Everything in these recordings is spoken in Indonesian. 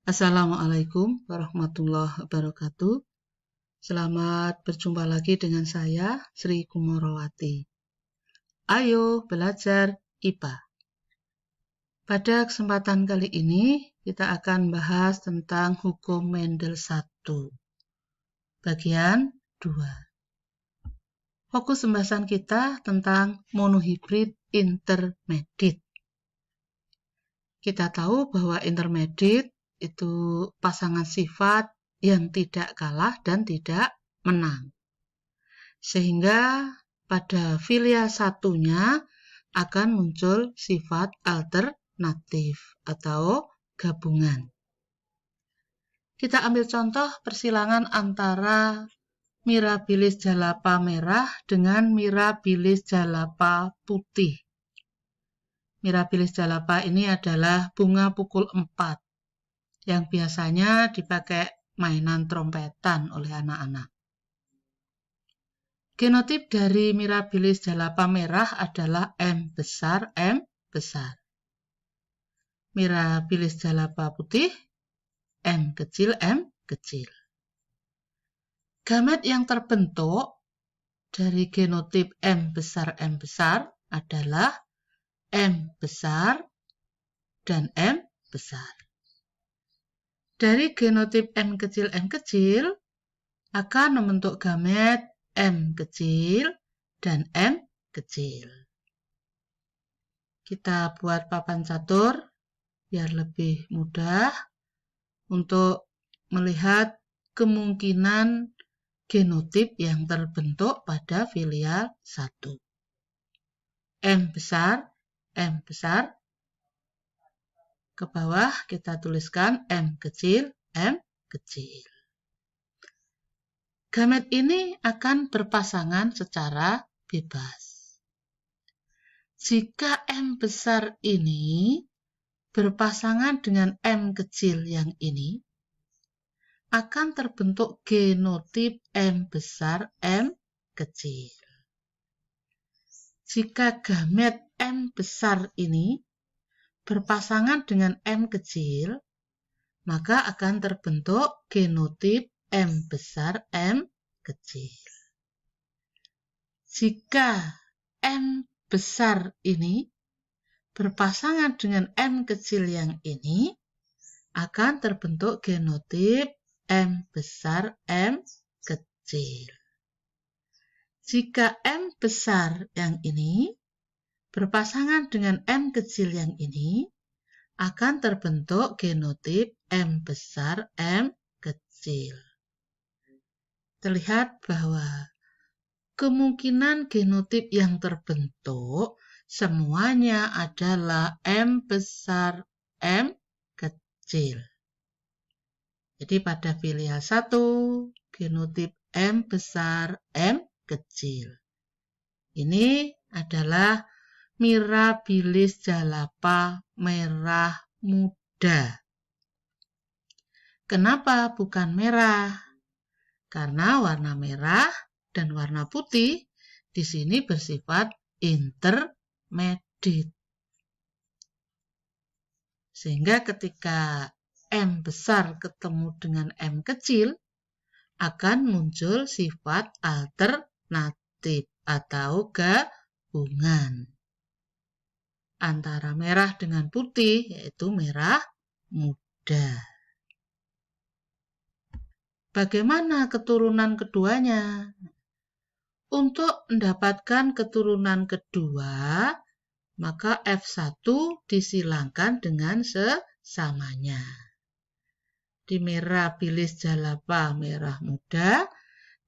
Assalamualaikum warahmatullahi wabarakatuh. Selamat berjumpa lagi dengan saya, Sri Kumorowati. Ayo belajar IPA. Pada kesempatan kali ini, kita akan bahas tentang hukum Mendel 1, bagian 2. Fokus pembahasan kita tentang monohibrid intermediate. Kita tahu bahwa intermediate itu pasangan sifat yang tidak kalah dan tidak menang. Sehingga pada filia satunya akan muncul sifat alternatif atau gabungan. Kita ambil contoh persilangan antara Mirabilis jalapa merah dengan Mirabilis jalapa putih. Mirabilis jalapa ini adalah bunga pukul 4 yang biasanya dipakai mainan trompetan oleh anak-anak. Genotip dari Mirabilis jalapa merah adalah M besar, M besar. Mirabilis jalapa putih, M kecil, M kecil. Gamet yang terbentuk dari genotip M besar adalah M besar dan M besar. Dari genotip M kecil akan membentuk gamet M kecil dan M kecil. Kita buat papan catur biar lebih mudah untuk melihat kemungkinan genotip yang terbentuk pada filial 1. M besar, ke bawah kita tuliskan M kecil, M kecil. Gamet ini akan berpasangan secara bebas. Jika M besar ini berpasangan dengan M kecil yang ini, akan terbentuk genotip M besar, M kecil. Jika gamet M besar ini berpasangan dengan M kecil, maka akan terbentuk genotip M besar, M kecil. Jika M besar ini berpasangan dengan M kecil yang ini, akan terbentuk genotip M besar, M kecil. Jika M besar yang ini berpasangan dengan M kecil yang ini, akan terbentuk genotip M besar, M kecil. Terlihat bahwa kemungkinan genotip yang terbentuk semuanya adalah M besar, M kecil. Jadi pada filial 1, genotip M besar, M kecil. Ini adalah Mirabilis jalapa merah muda. Kenapa bukan merah? Karena warna merah dan warna putih di sini bersifat intermediate. Sehingga ketika M besar ketemu dengan M kecil, akan muncul sifat alternatif atau gabungan antara merah dengan putih, yaitu merah muda. Bagaimana keturunan keduanya? Untuk mendapatkan keturunan kedua, maka F1 disilangkan dengan sesamanya. Di Mirabilis jalapa merah muda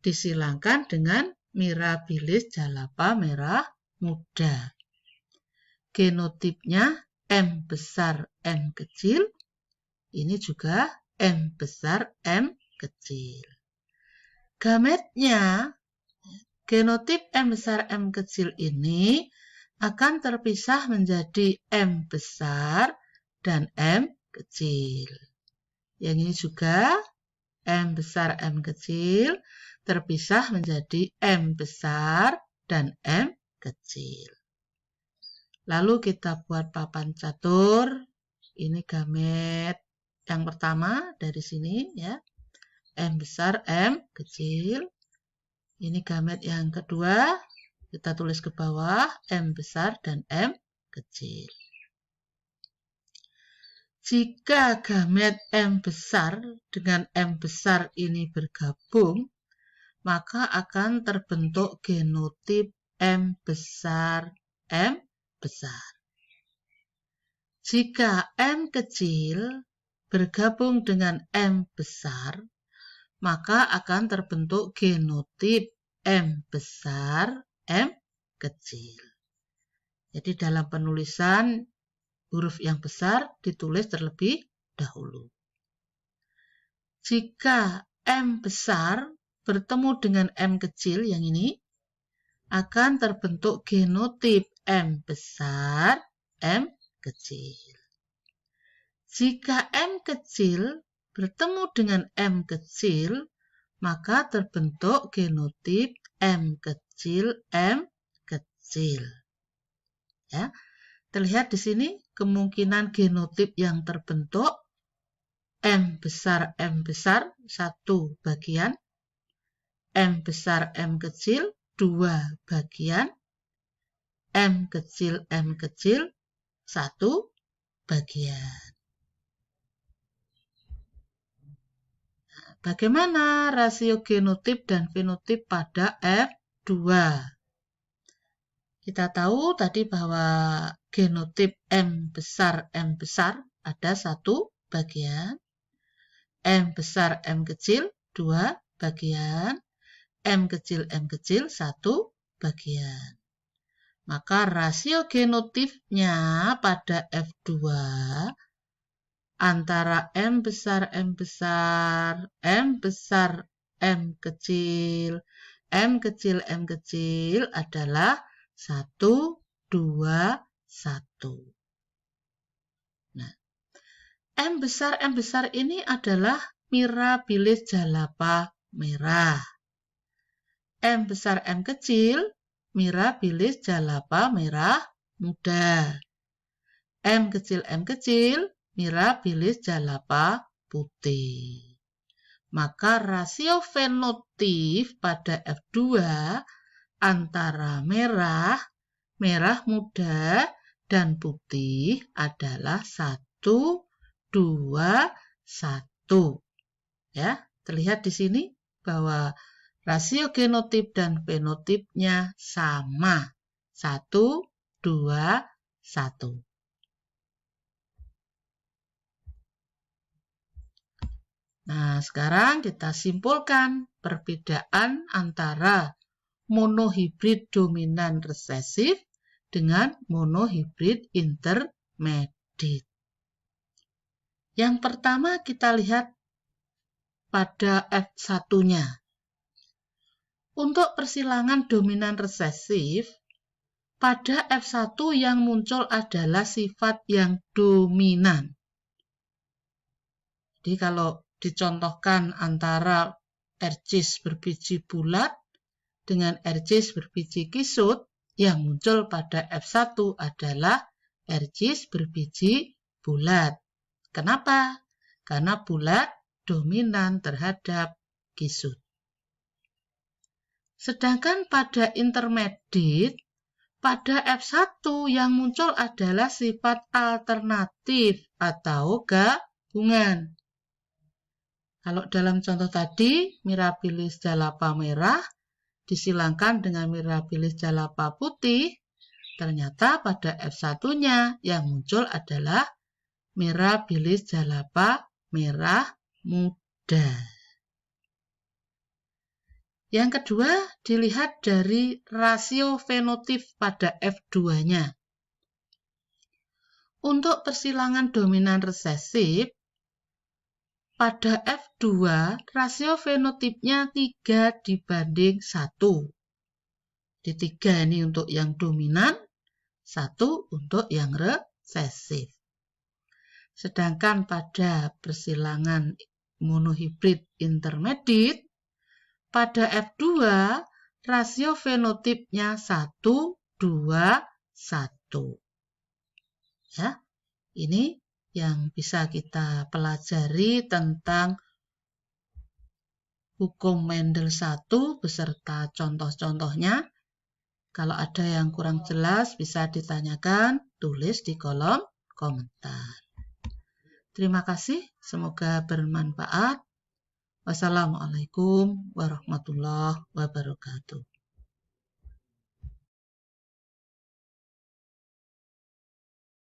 disilangkan dengan Mirabilis jalapa merah muda. Genotipnya M besar, M kecil. Ini juga M besar, M kecil. Gametnya, genotip M besar, M kecil ini akan terpisah menjadi M besar dan M kecil. Yang ini juga M besar, M kecil terpisah menjadi M besar dan M kecil. Lalu kita buat papan catur. Ini gamet yang pertama dari sini ya. M besar, M kecil. Ini gamet yang kedua. Kita tulis ke bawah, M besar dan M kecil. Jika gamet M besar dengan M besar ini bergabung, maka akan terbentuk genotip M besar, M besar. Jika M kecil bergabung dengan M besar, maka akan terbentuk genotip M besar, M kecil. Jadi dalam penulisan, huruf yang besar ditulis terlebih dahulu. Jika M besar bertemu dengan M kecil yang ini, akan terbentuk genotip M besar, M kecil. Jika M kecil bertemu dengan M kecil, maka terbentuk genotip M kecil, M kecil. Ya, terlihat di sini kemungkinan genotip yang terbentuk M besar, satu bagian, M besar, M kecil, dua bagian, M kecil, satu bagian. Bagaimana rasio genotip dan fenotip pada F2? Kita tahu tadi bahwa genotip M besar ada satu bagian, M besar, M kecil, dua bagian, M kecil, satu bagian. Maka rasio genotipnya pada F2 antara M besar, M besar, M kecil, M kecil adalah 1, 2, 1. Nah, M besar ini adalah mirabilis jalapa merah. M besar, M kecil, mirabilis jalapa merah muda. M kecil, mirabilis jalapa putih. Maka rasio fenotip pada F2 antara merah muda, dan putih adalah 1, 2, 1. Ya, terlihat di sini bahwa rasio genotip dan fenotipnya sama. 1, 2, 1. Nah, sekarang kita simpulkan perbedaan antara monohibrid dominan resesif dengan monohibrid intermediate. Yang pertama kita lihat pada F1-nya. Untuk persilangan dominan resesif, pada F1 yang muncul adalah sifat yang dominan. Jadi kalau dicontohkan antara RCIS berbiji bulat dengan RCIS berbiji kisut, yang muncul pada F1 adalah RCIS berbiji bulat. Kenapa? Karena bulat dominan terhadap kisut. Sedangkan pada intermediate, pada F1 yang muncul adalah sifat alternatif atau gabungan. Kalau dalam contoh tadi, mirabilis jalapa merah disilangkan dengan mirabilis jalapa putih, ternyata pada F1-nya yang muncul adalah mirabilis jalapa merah muda. Yang kedua, dilihat dari rasio fenotip pada F2-nya. Untuk persilangan dominan resesif, pada F2, rasio fenotipnya 3 dibanding 1. Di 3 ini untuk yang dominan, 1 untuk yang resesif. Sedangkan pada persilangan monohibrid intermediate, pada F2, rasio fenotipnya 1, 2, 1. Ya, ini yang bisa kita pelajari tentang hukum Mendel 1 beserta contoh-contohnya. Kalau ada yang kurang jelas bisa ditanyakan, tulis di kolom komentar. Terima kasih, semoga bermanfaat. Wassalamualaikum warahmatullahi wabarakatuh.